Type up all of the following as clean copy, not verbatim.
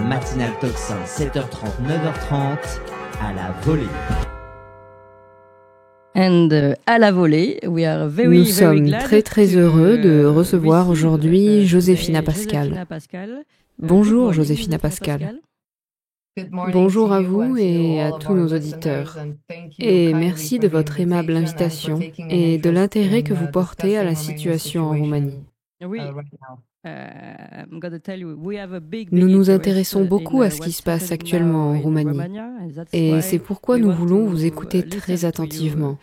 matinale Tocsin, 7h30, 9h30, à la volée. À la volée, nous sommes très heureux de recevoir aujourd'hui Joséphina Pascal. Bonjour Joséphina Pascal. Bonjour à vous et à tous nos auditeurs. Et merci de votre aimable invitation et de l'intérêt que vous portez à la situation en Roumanie. Nous nous intéressons beaucoup à ce qui se passe actuellement en Roumanie. Et c'est pourquoi nous voulons vous écouter très attentivement.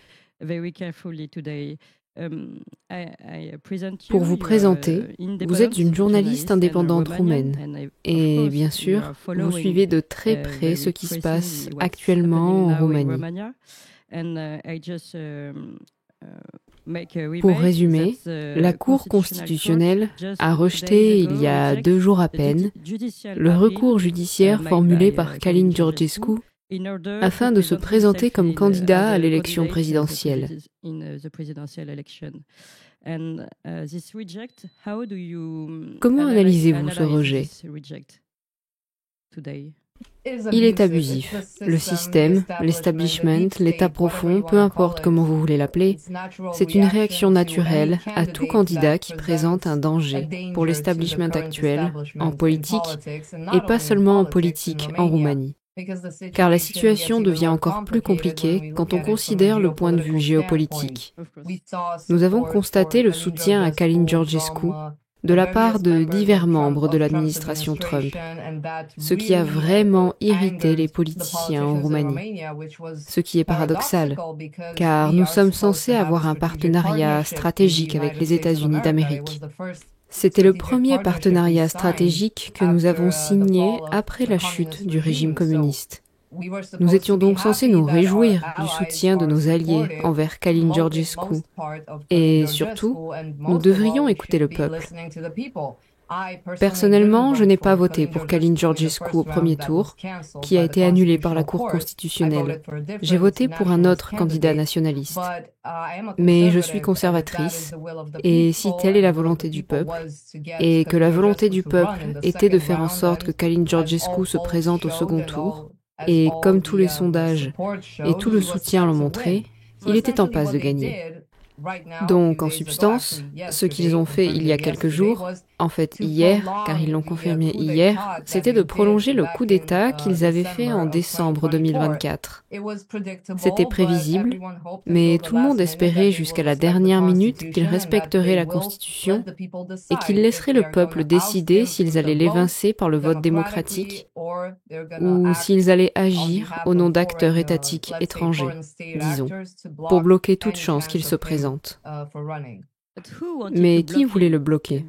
Pour vous présenter, vous êtes une journaliste indépendante roumaine et bien sûr, vous suivez de très près ce qui se passe actuellement en Roumanie. Pour résumer, la Cour constitutionnelle a rejeté il y a 2 jours à peine le recours judiciaire formulé par Călin Georgescu afin de se présenter comme candidat à l'élection présidentielle. Comment analysez-vous ce rejet ? Il est abusif. Le système, l'establishment, l'état profond, peu importe comment vous voulez l'appeler, c'est une réaction naturelle à tout candidat qui présente un danger pour l'establishment actuel, en politique, et pas seulement en politique en Roumanie. Car la situation devient encore plus compliquée quand on considère le point de vue géopolitique. Nous avons constaté le soutien à Călin Georgescu de la part de divers membres de l'administration Trump, ce qui a vraiment irrité les politiciens en Roumanie. Ce qui est paradoxal, car nous sommes censés avoir un partenariat stratégique avec les États-Unis d'Amérique. C'était le premier partenariat stratégique que nous avons signé après la chute du régime communiste. Nous étions donc censés nous réjouir du soutien de nos alliés envers Călin Georgescu. Et surtout, nous devrions écouter le peuple. Personnellement, je n'ai pas voté pour Călin Georgescu au premier tour, qui a été annulé par la Cour constitutionnelle. J'ai voté pour un autre candidat nationaliste. Mais je suis conservatrice, et si telle est la volonté du peuple, et que la volonté du peuple était de faire en sorte que Călin Georgescu se présente au second tour, et comme tous les sondages et tout le soutien l'ont montré, il était en passe de gagner. Donc, en substance, ce qu'ils ont fait il y a quelques jours, en fait hier, car ils l'ont confirmé hier, c'était de prolonger le coup d'État qu'ils avaient fait en décembre 2024. C'était prévisible, mais tout le monde espérait jusqu'à la dernière minute qu'ils respecteraient la Constitution et qu'ils laisseraient le peuple décider s'ils allaient l'évincer par le vote démocratique ou s'ils allaient agir au nom d'acteurs étatiques étrangers, disons, pour bloquer toute chance qu'il se présente. Mais qui voulait le bloquer ?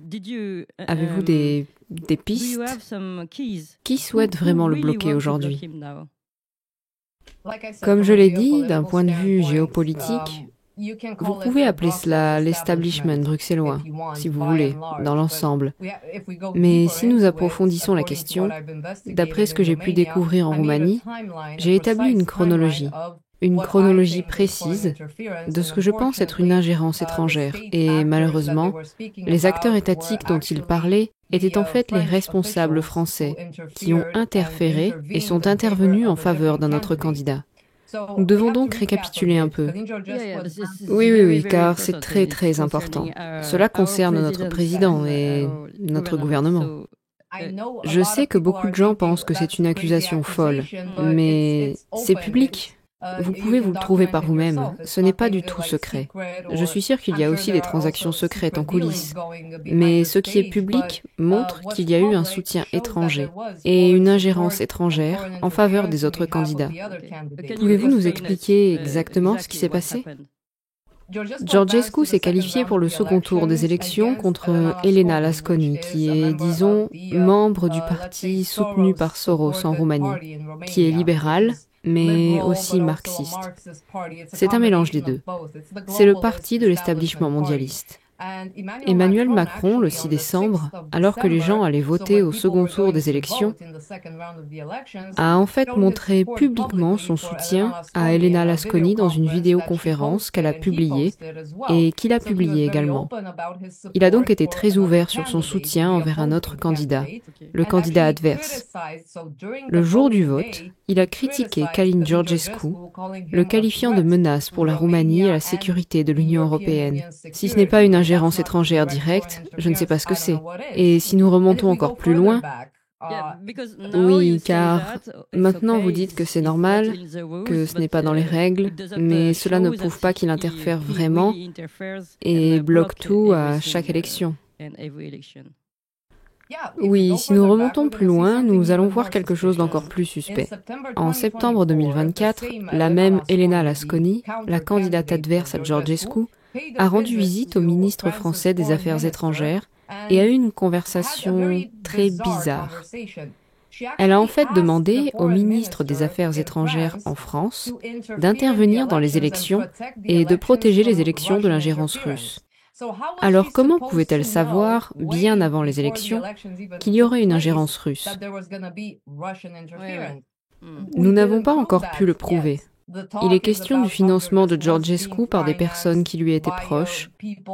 Avez-vous des pistes ? Qui souhaite vraiment le bloquer aujourd'hui ? Comme je l'ai dit, d'un point de vue géopolitique, vous pouvez appeler cela l'establishment bruxellois, si vous voulez, dans l'ensemble. Mais si nous approfondissons la question, d'après ce que j'ai pu découvrir en Roumanie, j'ai établi une chronologie précise de ce que je pense être une ingérence étrangère. Et malheureusement, les acteurs étatiques dont il parlait étaient en fait les responsables français qui ont interféré et sont intervenus en faveur d'un autre candidat. Nous devons donc récapituler un peu. Oui, car c'est très important. Cela concerne notre président et notre gouvernement. Je sais que beaucoup de gens pensent que c'est une accusation folle, mais c'est public. Vous pouvez vous le trouver par vous-même. Ce n'est pas du tout secret. Je suis sûre qu'il y a aussi des transactions secrètes en coulisses. Mais ce qui est public montre qu'il y a eu un soutien étranger et une ingérence étrangère en faveur des autres candidats. Pouvez-vous nous expliquer exactement ce qui s'est passé ? Georgescu s'est qualifié pour le second tour des élections contre Elena Lasconi, qui est, disons, membre du parti soutenu par Soros en Roumanie, qui est libéral, mais aussi marxiste. C'est un mélange des deux. C'est le parti de l'établissement mondialiste. Emmanuel Macron, le 6 décembre, alors que les gens allaient voter au second tour des élections, a en fait montré publiquement son soutien à Elena Lasconi dans une vidéoconférence qu'elle a publiée et qu'il a publiée également. Il a donc été très ouvert sur son soutien envers un autre candidat, le candidat adverse. Le jour du vote, il a critiqué Călin Georgescu, le qualifiant de menace pour la Roumanie et la sécurité de l'Union européenne. Si ce n'est pas une ingérence étrangère directe, je ne sais pas ce que c'est. Et si nous remontons encore plus loin, oui, car maintenant vous dites que c'est normal, que ce n'est pas dans les règles, mais cela ne prouve pas qu'il interfère vraiment et bloque tout à chaque élection. Oui, si nous remontons plus loin, nous allons voir quelque chose d'encore plus suspect. En septembre 2024, la même Elena Lasconi, la candidate adverse à Georgescu, a rendu visite au ministre français des Affaires étrangères et a eu une conversation très bizarre. Elle a en fait demandé au ministre des Affaires étrangères en France d'intervenir dans les élections et de protéger les élections de l'ingérence russe. Alors comment pouvait-elle savoir, bien avant les élections, qu'il y aurait une ingérence russe? Nous n'avons pas encore pu le prouver. Il est question du financement de Georgescu par des personnes qui lui étaient proches,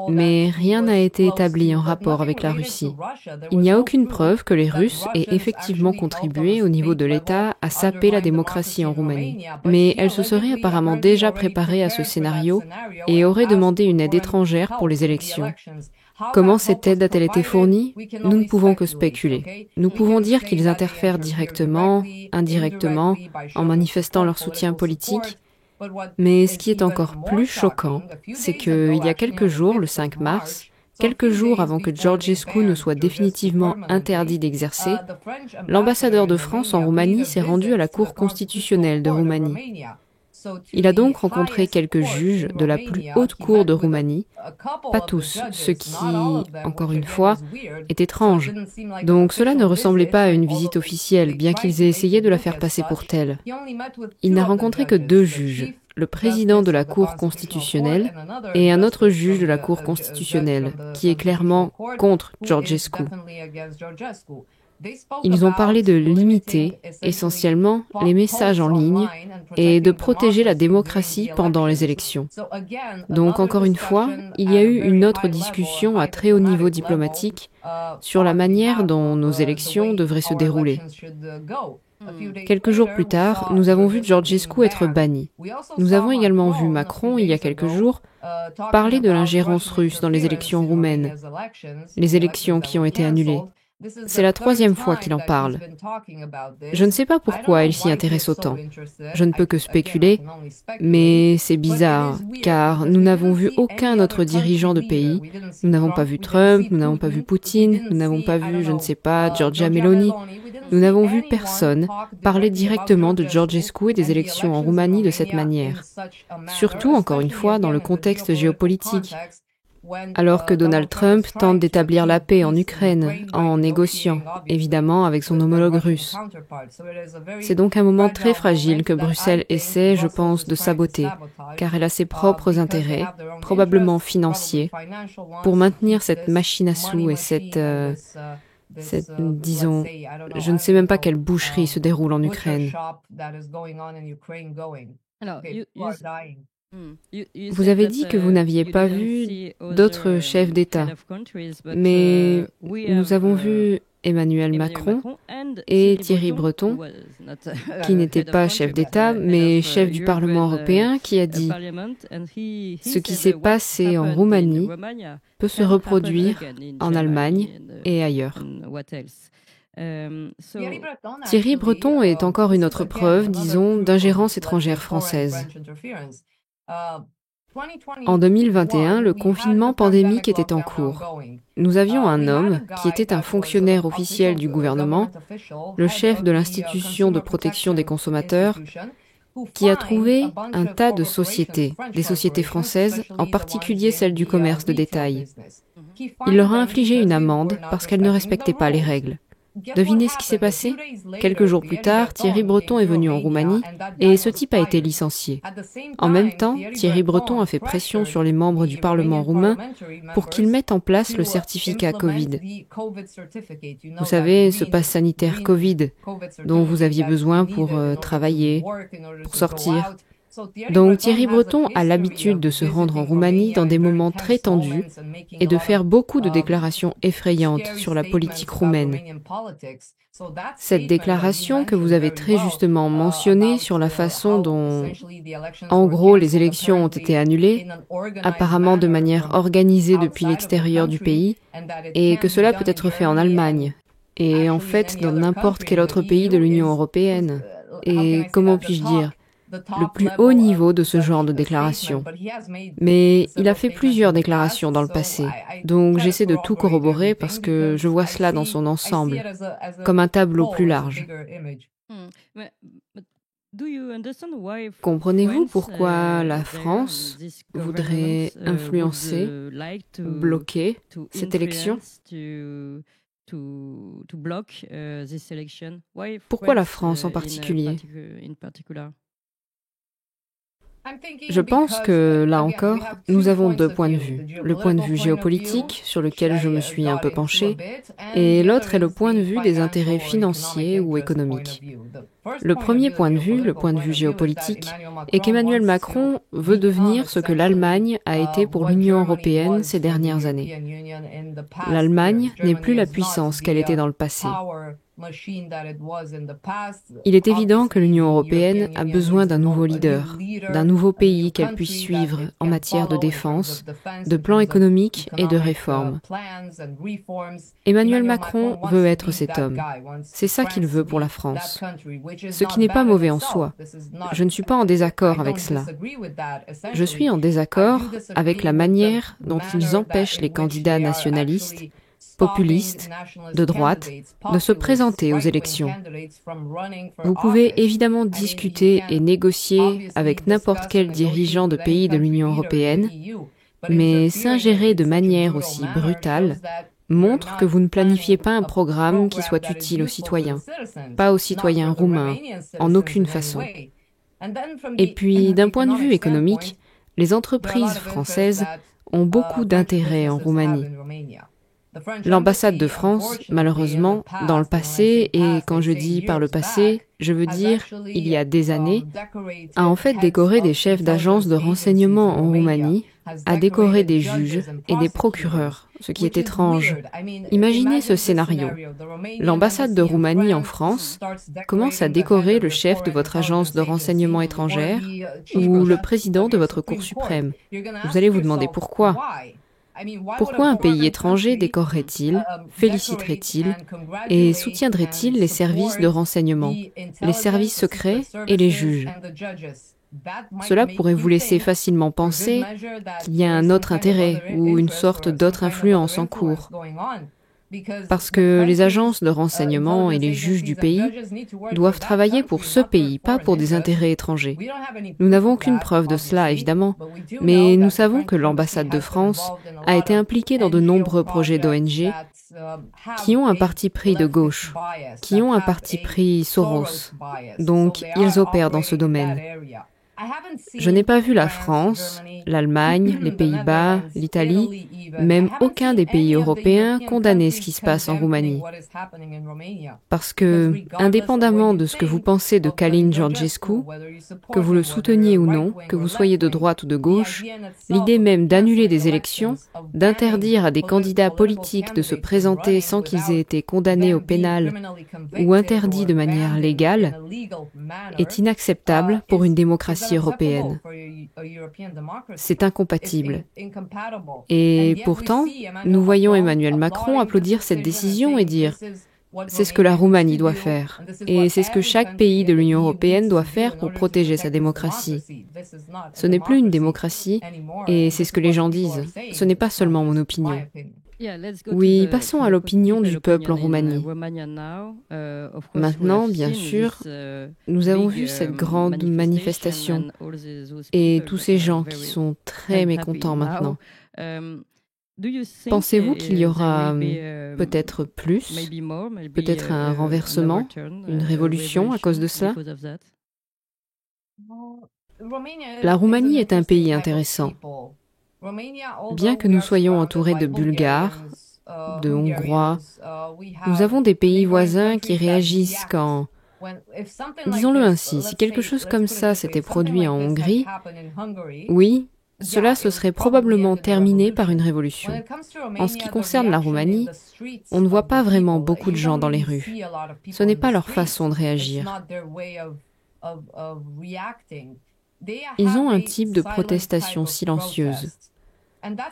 mais rien n'a été établi en rapport avec la Russie. Il n'y a aucune preuve que les Russes aient effectivement contribué au niveau de l'État à saper la démocratie en Roumanie. Mais elle se serait apparemment déjà préparée à ce scénario et aurait demandé une aide étrangère pour les élections. Comment cette aide a-t-elle été fournie? Nous ne pouvons que spéculer. Nous pouvons dire qu'ils interfèrent directement, indirectement, en manifestant leur soutien politique. Mais ce qui est encore plus choquant, c'est qu'il y a quelques jours, le 5 mars, quelques jours avant que Georgescu ne soit définitivement interdit d'exercer, l'ambassadeur de France en Roumanie s'est rendu à la Cour constitutionnelle de Roumanie. Il a donc rencontré quelques juges de la plus haute cour de Roumanie, pas tous, ce qui, encore une fois, est étrange. Donc cela ne ressemblait pas à une visite officielle, bien qu'ils aient essayé de la faire passer pour telle. Il n'a rencontré que 2 juges, le président de la Cour constitutionnelle et un autre juge de la Cour constitutionnelle, qui est clairement contre Georgescu. Ils ont parlé de limiter, essentiellement, les messages en ligne et de protéger la démocratie pendant les élections. Donc, encore une fois, il y a eu une autre discussion à très haut niveau diplomatique sur la manière dont nos élections devraient se dérouler. Quelques jours plus tard, nous avons vu Georgescu être banni. Nous avons également vu Macron, il y a quelques jours, parler de l'ingérence russe dans les élections roumaines, les élections qui ont été annulées. C'est la 3e fois qu'il en parle. Je ne sais pas pourquoi il s'y intéresse autant. Je ne peux que spéculer, mais c'est bizarre, car nous n'avons vu aucun autre dirigeant de pays. Nous n'avons pas vu Trump, nous n'avons pas vu Poutine, nous n'avons pas vu, je ne sais pas, Giorgia Meloni. Nous n'avons vu personne parler directement de Georgescu et des élections en Roumanie de cette manière. Surtout, encore une fois, dans le contexte géopolitique. Alors que Donald Trump tente d'établir la paix en Ukraine en négociant, évidemment, avec son homologue russe. C'est donc un moment très fragile que Bruxelles essaie, je pense, de saboter, car elle a ses propres intérêts, probablement financiers, pour maintenir cette machine à sous et cette, disons, je ne sais même pas quelle boucherie se déroule en Ukraine. Alors, Vous avez dit que vous n'aviez pas vu d'autres chefs d'État, mais nous avons vu Emmanuel Macron et Thierry Breton, qui n'était pas chef d'État, mais chef du Parlement européen, qui a dit « Ce qui s'est passé en Roumanie peut se reproduire en Allemagne et ailleurs ». Thierry Breton est encore une autre preuve, disons, d'ingérence étrangère française. En 2021, le confinement pandémique était en cours. Nous avions un homme qui était un fonctionnaire officiel du gouvernement, le chef de l'institution de protection des consommateurs, qui a trouvé un tas de sociétés, des sociétés françaises, en particulier celles du commerce de détail. Il leur a infligé une amende parce qu'elles ne respectaient pas les règles. Devinez ce qui s'est passé? Quelques jours plus tard, Thierry Breton est venu en Roumanie et ce type a été licencié. En même temps, Thierry Breton a fait pression sur les membres du Parlement roumain pour qu'ils mettent en place le certificat Covid. Vous savez, ce pass sanitaire Covid dont vous aviez besoin pour travailler, pour sortir. Donc Thierry Breton a l'habitude de se rendre en Roumanie dans des moments très tendus et de faire beaucoup de déclarations effrayantes sur la politique roumaine. Cette déclaration que vous avez très justement mentionnée sur la façon dont, en gros, les élections ont été annulées, apparemment de manière organisée depuis l'extérieur du pays, et que cela peut être fait en Allemagne, et en fait dans n'importe quel autre pays de l'Union européenne. Et comment puis-je dire, le plus haut niveau de ce genre de déclaration. Mais il a fait plusieurs déclarations dans le passé, donc j'essaie de tout corroborer parce que je vois cela dans son ensemble, comme un tableau plus large. Comprenez-vous pourquoi la France voudrait influencer, bloquer cette élection? Pourquoi la France en particulier? Je pense que, là encore, nous avons deux points de vue. Le point de vue géopolitique, sur lequel je me suis un peu penché, et l'autre est le point de vue des intérêts financiers ou économiques. Le premier point de vue, le point de vue géopolitique, est qu'Emmanuel Macron veut devenir ce que l'Allemagne a été pour l'Union européenne ces dernières années. L'Allemagne n'est plus la puissance qu'elle était dans le passé. Il est évident que l'Union européenne a besoin d'un nouveau leader, d'un nouveau pays qu'elle puisse suivre en matière de défense, de plan économique et de réformes. Emmanuel Macron veut être cet homme. C'est ça qu'il veut pour la France. Ce qui n'est pas mauvais en soi. Je ne suis pas en désaccord avec cela. Je suis en désaccord avec la manière dont ils empêchent les candidats nationalistes, populistes, de droite, de se présenter aux élections. Vous pouvez évidemment discuter et négocier avec n'importe quel dirigeant de pays de l'Union européenne, mais s'ingérer de manière aussi brutale montre que vous ne planifiez pas un programme qui soit utile aux citoyens, pas aux citoyens roumains, en aucune façon. Et puis, d'un point de vue économique, les entreprises françaises ont beaucoup d'intérêt en Roumanie. L'ambassade de France, malheureusement, dans le passé, et quand je dis par le passé, je veux dire il y a des années, a en fait décoré des chefs d'agences de renseignement en Roumanie, a décoré des juges et des procureurs, ce qui est étrange. Imaginez ce scénario. L'ambassade de Roumanie en France commence à décorer le chef de votre agence de renseignement étrangère ou le président de votre Cour suprême. Vous allez vous demander pourquoi. Pourquoi un pays étranger décorerait-il, féliciterait-il et soutiendrait-il les services de renseignement, les services secrets et les juges? Cela pourrait vous laisser facilement penser qu'il y a un autre intérêt ou une sorte d'autre influence en cours. Parce que les agences de renseignement et les juges du pays doivent travailler pour ce pays, pas pour des intérêts étrangers. Nous n'avons aucune preuve de cela, évidemment, mais nous savons que l'ambassade de France a été impliquée dans de nombreux projets d'ONG qui ont un parti pris de gauche, qui ont un parti pris Soros. Donc, ils opèrent dans ce domaine. Je n'ai pas vu la France, l'Allemagne, les Pays-Bas, l'Italie, même aucun des pays européens condamner ce qui se passe en Roumanie. Parce que, indépendamment de ce que vous pensez de Călin Georgescu, que vous le souteniez ou non, que vous soyez de droite ou de gauche, l'idée même d'annuler des élections, d'interdire à des candidats politiques de se présenter sans qu'ils aient été condamnés au pénal ou interdits de manière légale, est inacceptable pour une démocratie européenne. C'est incompatible. Et pourtant, nous voyons Emmanuel Macron applaudir cette décision et dire « c'est ce que la Roumanie doit faire, et c'est ce que chaque pays de l'Union européenne doit faire pour protéger sa démocratie. » Ce n'est plus une démocratie, et c'est ce que les gens disent. Ce n'est pas seulement mon opinion. Oui, passons à l'opinion du peuple en Roumanie. Maintenant, bien sûr, nous avons vu cette grande manifestation et tous ces gens qui sont très mécontents maintenant. Pensez-vous qu'il y aura peut-être plus, peut-être un renversement, une révolution à cause de cela? La Roumanie est un pays intéressant. Bien que nous soyons entourés de Bulgares, de Hongrois, nous avons des pays voisins qui réagissent quand, disons-le ainsi, si quelque chose comme ça s'était produit en Hongrie, oui, cela se serait probablement terminé par une révolution. En ce qui concerne la Roumanie, on ne voit pas vraiment beaucoup de gens dans les rues. Ce n'est pas leur façon de réagir. Ils ont un type de protestation silencieuse.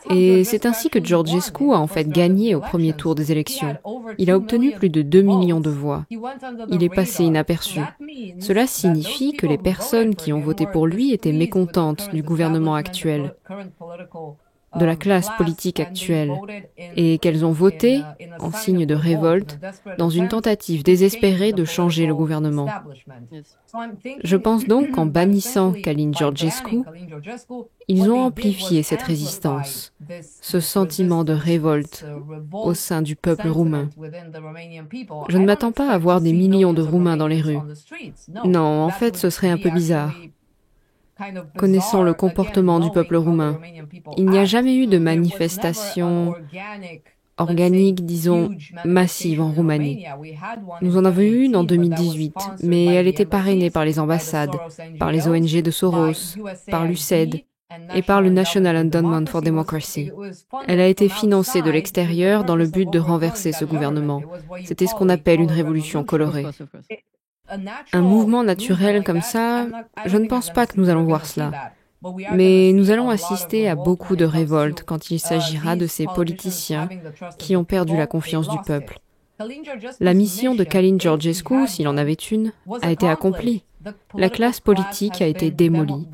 Et c'est ainsi que Georgescu a en fait gagné au premier tour des élections. Il a obtenu plus de 2 millions de voix. Il est passé inaperçu. Cela signifie que les personnes qui ont voté pour lui étaient mécontentes du gouvernement actuel, de la classe politique actuelle, et qu'elles ont voté en signe de révolte dans une tentative désespérée de changer le gouvernement. Je pense donc qu'en bannissant Călin Georgescu, ils ont amplifié cette résistance, ce sentiment de révolte au sein du peuple roumain. Je ne m'attends pas à voir des millions de Roumains dans les rues. Non, en fait, ce serait un peu bizarre. Connaissant le comportement du peuple roumain, il n'y a jamais eu de manifestation organique, disons, massive en Roumanie. Nous en avons eu une en 2018, mais elle était parrainée par les ambassades, par les ONG de Soros, par l'USAID et par le National Endowment for Democracy. Elle a été financée de l'extérieur dans le but de renverser ce gouvernement. C'était ce qu'on appelle une révolution colorée. Un mouvement naturel comme ça, je ne pense pas que nous allons voir cela. Mais nous allons assister à beaucoup de révoltes quand il s'agira de ces politiciens qui ont perdu la confiance du peuple. La mission de Călin Georgescu, s'il en avait une, a été accomplie. La classe politique a été démolie.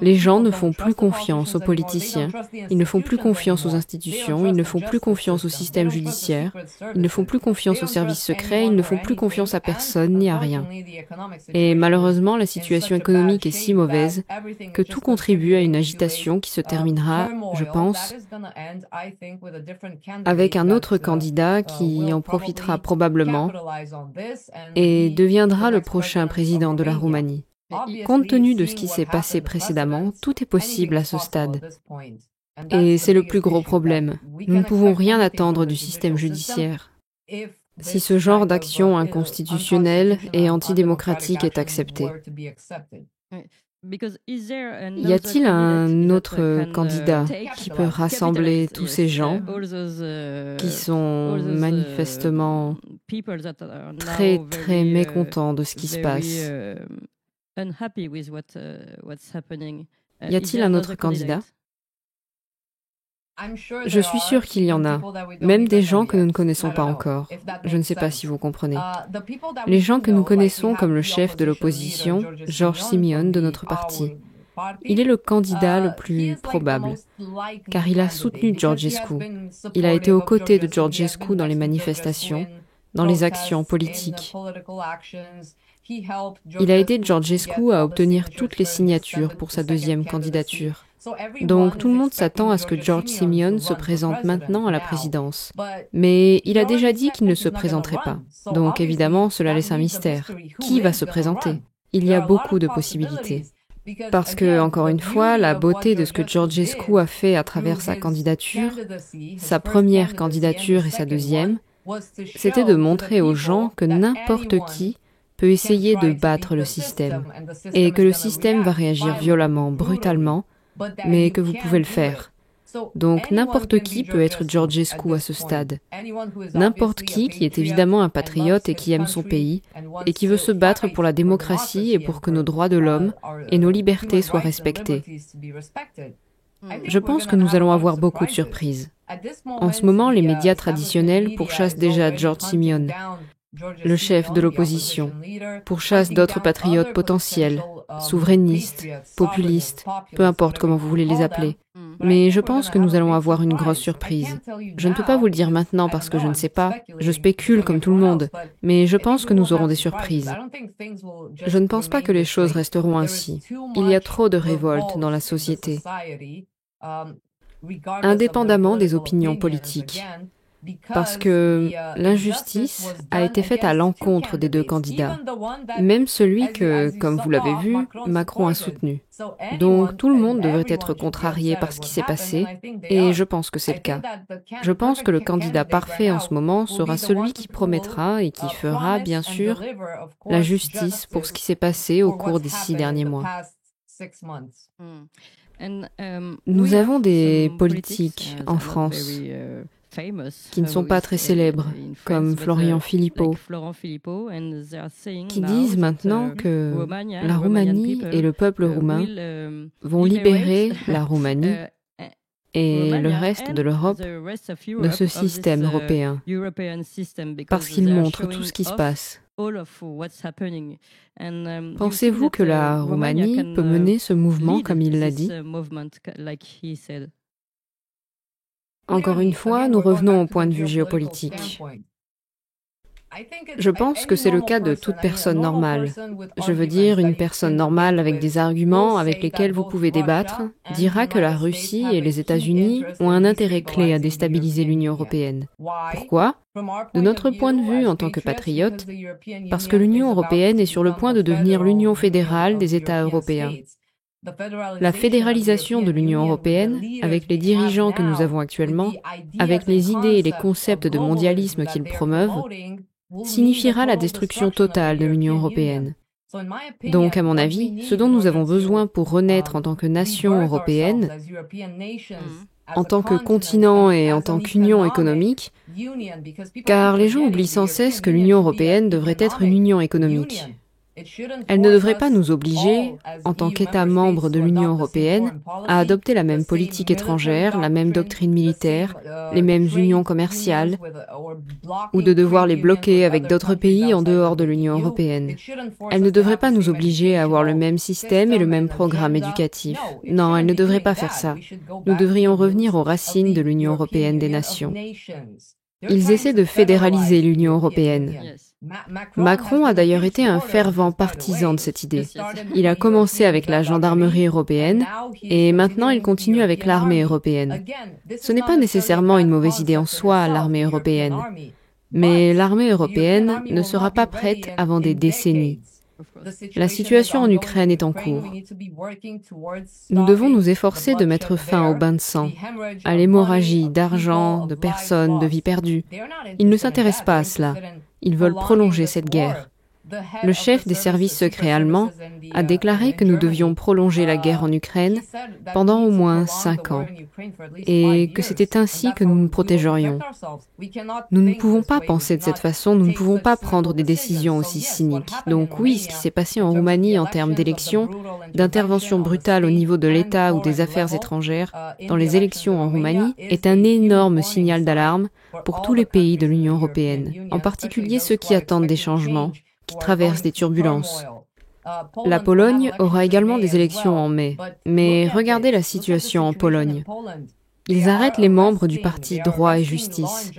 Les gens ne font plus confiance aux politiciens, ils ne font plus confiance aux institutions, ils ne font plus confiance au système judiciaire, ils ne font plus confiance aux services secrets, ils ne font plus confiance à personne ni à rien. Et malheureusement, la situation économique est si mauvaise que tout contribue à une agitation qui se terminera, je pense, avec un autre candidat qui en profitera probablement et deviendra le prochain président de la Roumanie. Compte tenu de ce qui s'est passé précédemment, tout est possible à ce stade. Et c'est le plus gros problème. Nous ne pouvons rien attendre du système judiciaire. Si ce genre d'action inconstitutionnelle et antidémocratique est accepté. Y a-t-il un autre candidat qui peut rassembler tous ces gens qui sont manifestement très, très mécontents de ce qui se passe? Y a-t-il un autre candidat? Je suis sûre qu'il y en a, même des gens que nous ne connaissons pas encore. Je ne sais pas si vous comprenez. Les gens que nous connaissons comme le chef de l'opposition, George Simeon de notre parti. Il est le candidat le plus probable, car il a soutenu Georgescu. Il a été aux côtés de Georgescu dans les manifestations, dans les actions politiques. Il a aidé Georgescu à obtenir toutes les signatures pour sa deuxième candidature. Donc tout le monde s'attend à ce que George Simeon se présente maintenant à la présidence. Mais il a déjà dit qu'il ne se présenterait pas. Donc évidemment, cela laisse un mystère. Qui va se présenter? Il y a beaucoup de possibilités. Parce que, encore une fois, la beauté de ce que Georgescu a fait à travers sa candidature, sa première candidature et sa deuxième, c'était de montrer aux gens que n'importe qui peut essayer de battre le système, et que le système va réagir violemment, brutalement, mais que vous pouvez le faire. Donc n'importe qui peut être Georgescu à ce stade. N'importe qui est évidemment un patriote et qui aime son pays, et qui veut se battre pour la démocratie et pour que nos droits de l'homme et nos libertés soient respectés. Je pense que nous allons avoir beaucoup de surprises. En ce moment, les médias traditionnels pourchassent déjà George Simeon, le chef de l'opposition, pourchasse d'autres patriotes potentiels, souverainistes, populistes, peu importe comment vous voulez les appeler. Mais je pense que nous allons avoir une grosse surprise. Je ne peux pas vous le dire maintenant parce que je ne sais pas, je spécule comme tout le monde, mais je pense que nous aurons des surprises. Je ne pense pas que les choses resteront ainsi. Il y a trop de révoltes dans la société. indépendamment des opinions politiques, parce que l'injustice a été faite à l'encontre des deux candidats, même celui que, comme vous l'avez vu, Macron a soutenu. Donc tout le monde devrait être contrarié par ce qui s'est passé, et je pense que c'est le cas. Je pense que le candidat parfait en ce moment sera celui qui promettra et qui fera, bien sûr, la justice pour ce qui s'est passé au cours des 6 derniers mois. Nous avons des politiques en France qui ne sont pas très célèbres, comme Florian Philippot, qui disent maintenant que la Roumanie et le peuple roumain vont libérer la Roumanie et le reste de l'Europe de ce système européen, parce qu'ils montrent tout ce qui se passe. Pensez-vous que la Roumanie peut mener ce mouvement comme il l'a dit ? Encore une fois, nous revenons au point de vue géopolitique. Je pense que c'est le cas de toute personne normale. Je veux dire, une personne normale avec des arguments avec lesquels vous pouvez débattre dira que la Russie et les États-Unis ont un intérêt clé à déstabiliser l'Union européenne. Pourquoi ? De notre point de vue en tant que patriotes, parce que l'Union européenne est sur le point de devenir l'Union fédérale des États européens. La fédéralisation de l'Union européenne, avec les dirigeants que nous avons actuellement, avec les idées et les concepts de mondialisme qu'ils promeuvent, signifiera la destruction totale de l'Union européenne. Donc, à mon avis, ce dont nous avons besoin pour renaître en tant que nation européenne, en tant que continent et en tant qu'union économique, car les gens oublient sans cesse que l'Union européenne devrait être une union économique. Elle ne devrait pas nous obliger, en tant qu'États membres de l'Union européenne, à adopter la même politique étrangère, la même doctrine militaire, les mêmes unions commerciales, ou de devoir les bloquer avec d'autres pays en dehors de l'Union européenne. Elle ne devrait pas nous obliger à avoir le même système et le même programme éducatif. Non, elle ne devrait pas faire ça. Nous devrions revenir aux racines de l'Union européenne des nations. Ils essaient de fédéraliser l'Union européenne. Macron a d'ailleurs été un fervent partisan de cette idée. Il a commencé avec la gendarmerie européenne et maintenant il continue avec l'armée européenne. Ce n'est pas nécessairement une mauvaise idée en soi, l'armée européenne. Mais l'armée européenne ne sera pas prête avant des décennies. La situation en Ukraine est en cours. Nous devons nous efforcer de mettre fin au bain de sang, à l'hémorragie d'argent, de personnes, de vies perdues. Ils ne s'intéressent pas à cela. Ils veulent prolonger cette guerre. Le chef des services secrets allemands a déclaré que nous devions prolonger la guerre en Ukraine pendant au moins 5 ans et que c'était ainsi que nous nous protégerions. Nous ne pouvons pas penser de cette façon, nous ne pouvons pas prendre des décisions aussi cyniques. Donc oui, ce qui s'est passé en Roumanie en termes d'élections, d'intervention brutale au niveau de l'État ou des affaires étrangères dans les élections en Roumanie est un énorme signal d'alarme pour tous les pays de l'Union européenne, en particulier ceux qui attendent des changements, qui traversent des turbulences. La Pologne aura également des élections en mai, mais regardez la situation en Pologne. Ils arrêtent les membres du parti Droit et Justice,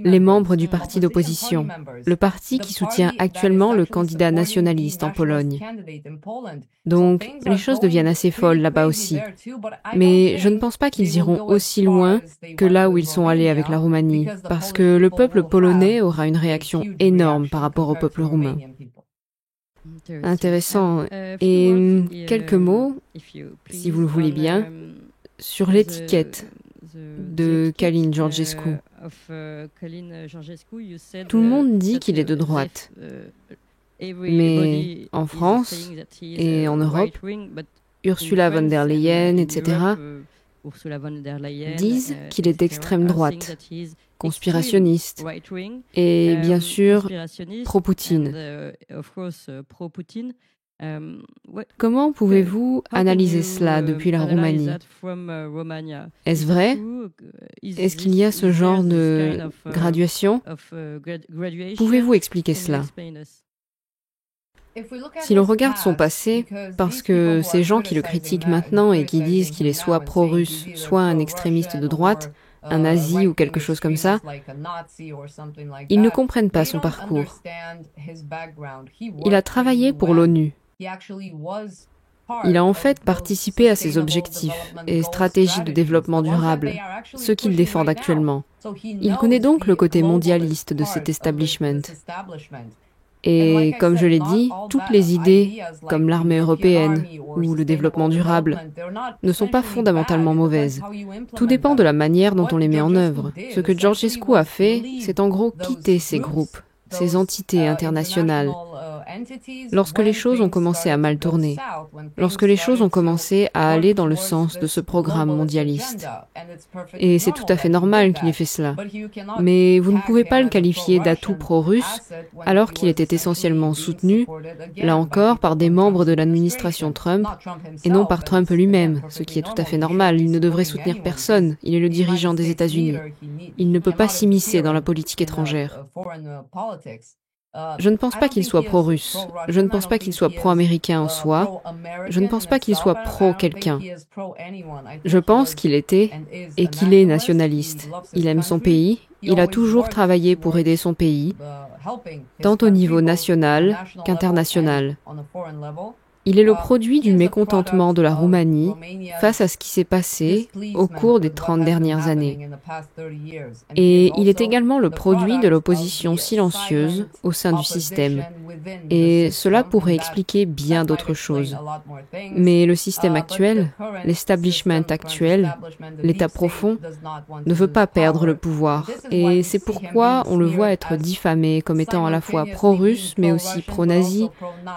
les membres du parti d'opposition, le parti qui soutient actuellement le candidat nationaliste en Pologne. Donc, les choses deviennent assez folles là-bas aussi. Mais je ne pense pas qu'ils iront aussi loin que là où ils sont allés avec la Roumanie, parce que le peuple polonais aura une réaction énorme par rapport au peuple roumain. Intéressant. Et quelques mots, si vous le voulez bien, sur l'étiquette de Călin Georgescu. Tout le monde dit qu'il est de droite. Mais en France et en Europe, Ursula von der Leyen, etc., disent qu'il est d'extrême droite, conspirationniste et bien sûr pro-Poutine. Comment pouvez-vous analyser cela depuis la Roumanie ? Est-ce vrai ? Est-ce qu'il y a ce genre de graduation ? Pouvez-vous expliquer cela ? Si l'on regarde son passé, parce que ces gens qui le critiquent maintenant et qui disent qu'il est soit pro-russe, soit un extrémiste de droite, un nazi ou quelque chose comme ça, ils ne comprennent pas son parcours. Il a travaillé pour l'ONU. Il a en fait participé à ces objectifs et stratégies de développement durable, ceux qu'il défend actuellement. Il connaît donc le côté mondialiste de cet establishment. Et comme je l'ai dit, toutes les idées, comme l'armée européenne ou le développement durable, ne sont pas fondamentalement mauvaises. Tout dépend de la manière dont on les met en œuvre. Ce que Georgescu a fait, c'est en gros quitter ces groupes, ces entités internationales, lorsque les choses ont commencé à mal tourner, lorsque les choses ont commencé à aller dans le sens de ce programme mondialiste. Et c'est tout à fait normal qu'il ait fait cela. Mais vous ne pouvez pas le qualifier d'atout pro-russe, alors qu'il était essentiellement soutenu, là encore, par des membres de l'administration Trump, et non par Trump lui-même, ce qui est tout à fait normal. Il ne devrait soutenir personne. Il est le dirigeant des États-Unis. Il ne peut pas s'immiscer dans la politique étrangère. Je ne pense pas qu'il soit pro-russe. Je ne pense pas qu'il soit pro-américain en soi. Je ne pense pas qu'il soit pro-quelqu'un. Je pense qu'il était et qu'il est nationaliste. Il aime son pays. Il a toujours travaillé pour aider son pays, tant au niveau national qu'international. Il est le produit du mécontentement de la Roumanie face à ce qui s'est passé au cours des 30 dernières années. Et il est également le produit de l'opposition silencieuse au sein du système. Et cela pourrait expliquer bien d'autres choses. Mais le système actuel, l'establishment actuel, l'État profond, ne veut pas perdre le pouvoir. Et c'est pourquoi on le voit être diffamé comme étant à la fois pro-russe, mais aussi pro-nazi,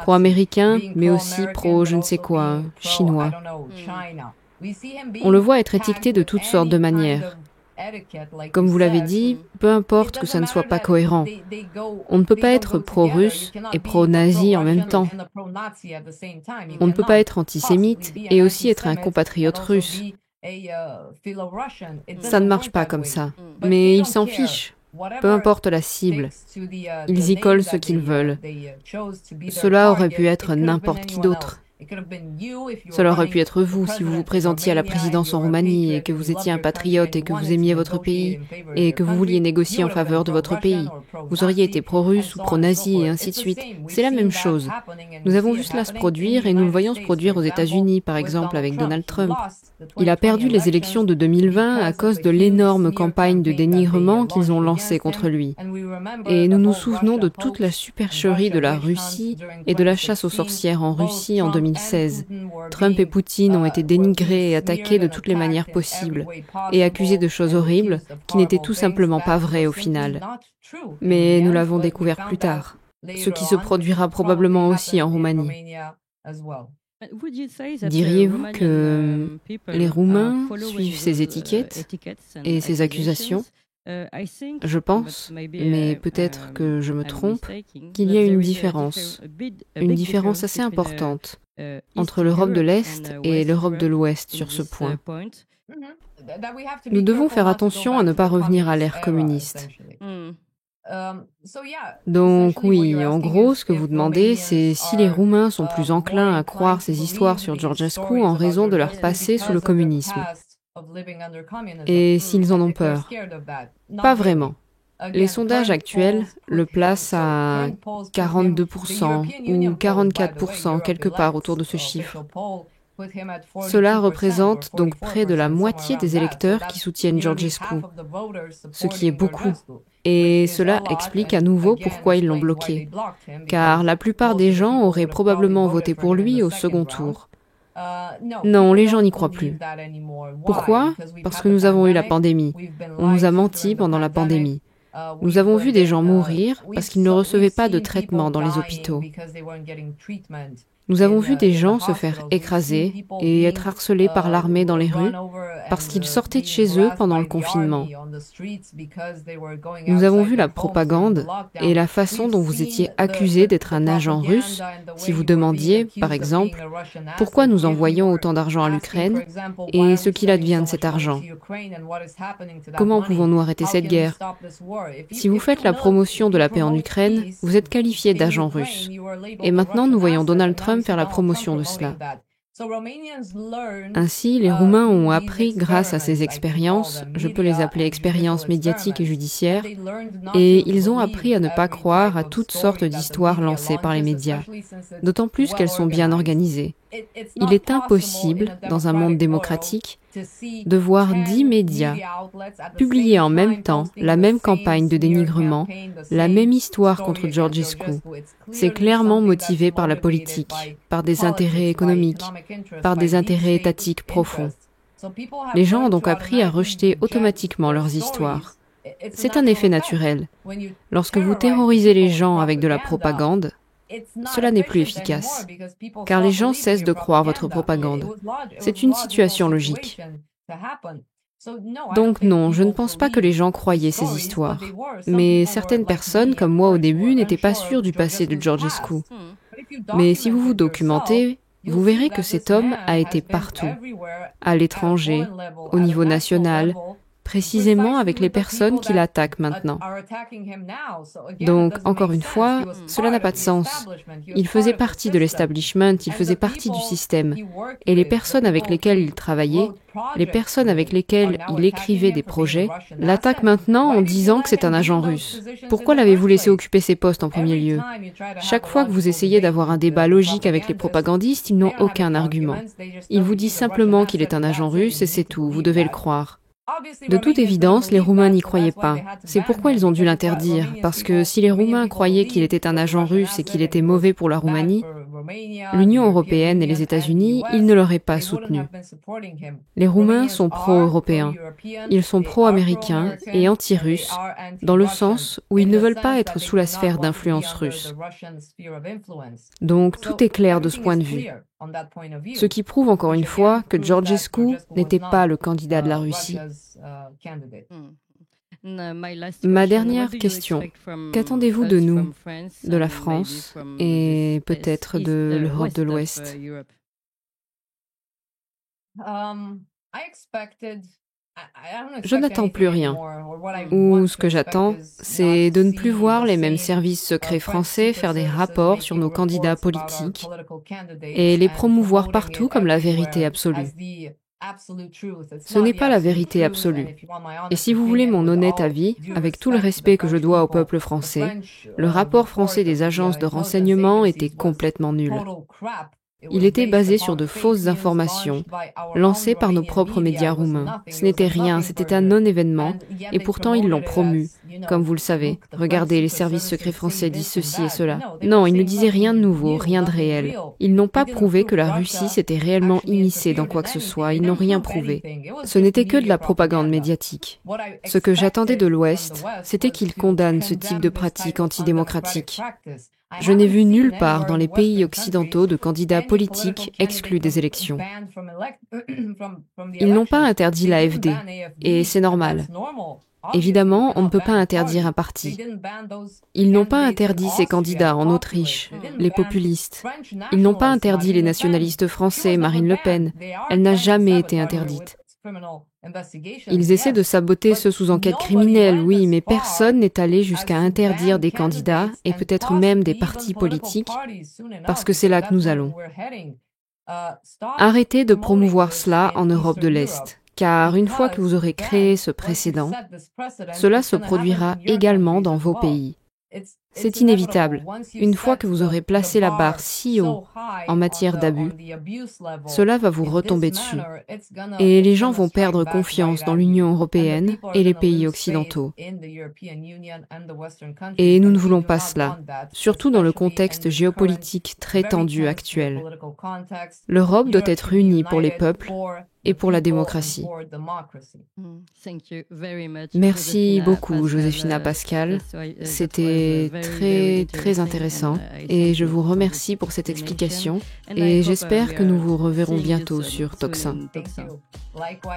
pro-américain, mais aussi pro-je ne sais quoi, chinois. On le voit être étiqueté de toutes sortes de manières. Comme vous l'avez dit, peu importe que ça ne soit pas cohérent. On ne peut pas être pro-russe et pro-nazi en même temps. On ne peut pas être antisémite et aussi être un compatriote russe. Ça ne marche pas comme ça. Mais ils s'en fichent. Peu importe la cible. Ils y collent ce qu'ils veulent. Cela aurait pu être n'importe qui d'autre. Cela aurait pu être vous si vous vous présentiez à la présidence en Roumanie et que vous étiez un patriote et que vous aimiez votre pays et que vous vouliez négocier en faveur de votre pays. Vous auriez été pro-russe ou pro-nazi et ainsi de suite. C'est la même chose. Nous avons vu cela se produire et nous le voyons se produire aux États-Unis, par exemple avec Donald Trump. Il a perdu les élections de 2020 à cause de l'énorme campagne de dénigrement qu'ils ont lancée contre lui. Et nous nous souvenons de toute la supercherie de la Russie et de la chasse aux sorcières en Russie en 2016. Trump et Poutine ont été dénigrés et attaqués de toutes les manières possibles et accusés de choses horribles qui n'étaient tout simplement pas vraies au final. Mais nous l'avons découvert plus tard, ce qui se produira probablement aussi en Roumanie. Diriez-vous que les Roumains suivent ces étiquettes et ces accusations ? Je pense, mais peut-être que je me trompe, qu'il y a une différence assez importante entre l'Europe de l'Est et l'Europe de l'Ouest sur ce point. Nous devons faire attention à ne pas revenir à l'ère communiste. Donc oui, en gros, ce que vous demandez, c'est si les Roumains sont plus enclins à croire ces histoires sur Georgescu en raison de leur passé sous le communisme. Et s'ils en ont peur. Pas vraiment. Les sondages actuels le placent à 42% ou 44%, quelque part autour de ce chiffre. Cela représente donc près de la moitié des électeurs qui soutiennent Georgescu, ce qui est beaucoup. Et cela explique à nouveau pourquoi ils l'ont bloqué. Car la plupart des gens auraient probablement voté pour lui au second tour. Non, les gens n'y croient plus. Pourquoi ? Parce que nous avons eu la pandémie. On nous a menti pendant la pandémie. Nous avons vu des gens mourir parce qu'ils ne recevaient pas de traitement dans les hôpitaux. Nous avons vu des gens se faire écraser et être harcelés par l'armée dans les rues parce qu'ils sortaient de chez eux pendant le confinement. Nous avons vu la propagande et la façon dont vous étiez accusé d'être un agent russe si vous demandiez, par exemple, pourquoi nous envoyons autant d'argent à l'Ukraine et ce qu'il advient de cet argent. Comment pouvons-nous arrêter cette guerre ? Si vous faites la promotion de la paix en Ukraine, vous êtes qualifié d'agent russe. Et maintenant, nous voyons Donald Trump faire la promotion de cela. Ainsi, les Roumains ont appris grâce à ces expériences, je peux les appeler expériences médiatiques et judiciaires, et ils ont appris à ne pas croire à toutes sortes d'histoires lancées par les médias, d'autant plus qu'elles sont bien organisées. Il est impossible, dans un monde démocratique, de voir 10 médias publier en même temps la même campagne de dénigrement, la même histoire contre Georgescu. C'est clairement motivé par la politique, par des intérêts économiques, par des intérêts étatiques profonds. Les gens ont donc appris à rejeter automatiquement leurs histoires. C'est un effet naturel. Lorsque vous terrorisez les gens avec de la propagande, cela n'est plus efficace, car les gens cessent de croire votre propagande. C'est une situation logique. Donc non, je ne pense pas que les gens croyaient ces histoires. Mais certaines personnes, comme moi au début, n'étaient pas sûres du passé de Georgescu. Mais si vous vous documentez, vous verrez que cet homme a été partout, à l'étranger, au niveau national, précisément avec les personnes qui l'attaquent maintenant. Donc, encore une fois, cela n'a pas de sens. Il faisait partie de l'establishment, il faisait partie du système. Et les personnes avec lesquelles il travaillait, les personnes avec lesquelles il écrivait des projets, l'attaquent maintenant en disant que c'est un agent russe. Pourquoi l'avez-vous laissé occuper ces postes en premier lieu? Chaque fois que vous essayez d'avoir un débat logique avec les propagandistes, ils n'ont aucun argument. Ils vous disent simplement qu'il est un agent russe et c'est tout, vous devez le croire. De toute évidence, les Roumains n'y croyaient pas. C'est pourquoi ils ont dû l'interdire, parce que si les Roumains croyaient qu'il était un agent russe et qu'il était mauvais pour la Roumanie, l'Union européenne et les États-Unis, ils ne l'auraient pas soutenu. Les Roumains sont pro-européens, ils sont pro-américains et anti-russes, dans le sens où ils ne veulent pas être sous la sphère d'influence russe. Donc tout est clair de ce point de vue. Ce qui prouve encore une fois que Georgescu n'était pas le candidat de la Russie. Ma dernière question, qu'attendez-vous de nous, de la France et peut-être de l'Europe de l'Ouest? Je n'attends plus rien. Ou ce que j'attends, c'est de ne plus voir les mêmes services secrets français faire des rapports sur nos candidats politiques et les promouvoir partout comme la vérité absolue. Ce n'est pas la vérité absolue. Et si vous voulez mon honnête avis, avec tout le respect que je dois au peuple français, le rapport français des agences de renseignement était complètement nul. Il était basé sur de fausses informations, lancées par nos propres médias roumains. Ce n'était rien, c'était un non-événement, et pourtant ils l'ont promu. Comme vous le savez, regardez, les services secrets français disent ceci et cela. Non, ils ne disaient rien de nouveau, rien de réel. Ils n'ont pas prouvé que la Russie s'était réellement immiscée dans quoi que ce soit, ils n'ont rien prouvé. Ce n'était que de la propagande médiatique. Ce que j'attendais de l'Ouest, c'était qu'ils condamnent ce type de pratique antidémocratique. Je n'ai vu nulle part dans les pays occidentaux de candidats politiques exclus des élections. Ils n'ont pas interdit l'AfD, et c'est normal. Évidemment, on ne peut pas interdire un parti. Ils n'ont pas interdit ces candidats en Autriche, les populistes. Ils n'ont pas interdit les nationalistes français, Marine Le Pen. Elle n'a jamais été interdite. Ils essaient de saboter ceux sous enquête criminelle, oui, mais personne n'est allé jusqu'à interdire des candidats et peut-être même des partis politiques, parce que c'est là que nous allons. Arrêtez de promouvoir cela en Europe de l'Est, car une fois que vous aurez créé ce précédent, cela se produira également dans vos pays. C'est inévitable. Une fois que vous aurez placé la barre si haut en matière d'abus, cela va vous retomber dessus. Et les gens vont perdre confiance dans l'Union européenne et les pays occidentaux. Et nous ne voulons pas cela, surtout dans le contexte géopolitique très tendu actuel. L'Europe doit être unie pour les peuples et pour la démocratie. Merci beaucoup, Josefina Pascal. C'était très, très intéressant et je vous remercie pour cette explication et j'espère que nous vous reverrons bientôt sur Tocsin.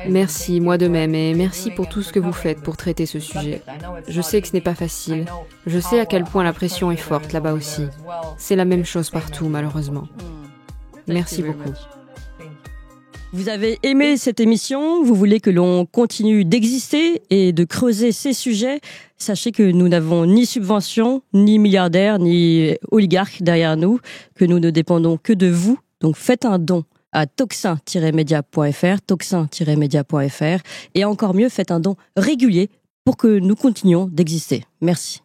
Merci, moi de même, et merci pour tout ce que vous faites pour traiter ce sujet. Je sais que ce n'est pas facile. Je sais à quel point la pression est forte là-bas aussi. C'est la même chose partout, malheureusement. Merci beaucoup. Vous avez aimé cette émission, vous voulez que l'on continue d'exister et de creuser ces sujets. Sachez que nous n'avons ni subvention, ni milliardaires, ni oligarques derrière nous, que nous ne dépendons que de vous. Donc faites un don à tocsin-media.fr, tocsin-media.fr, et encore mieux, faites un don régulier pour que nous continuions d'exister. Merci.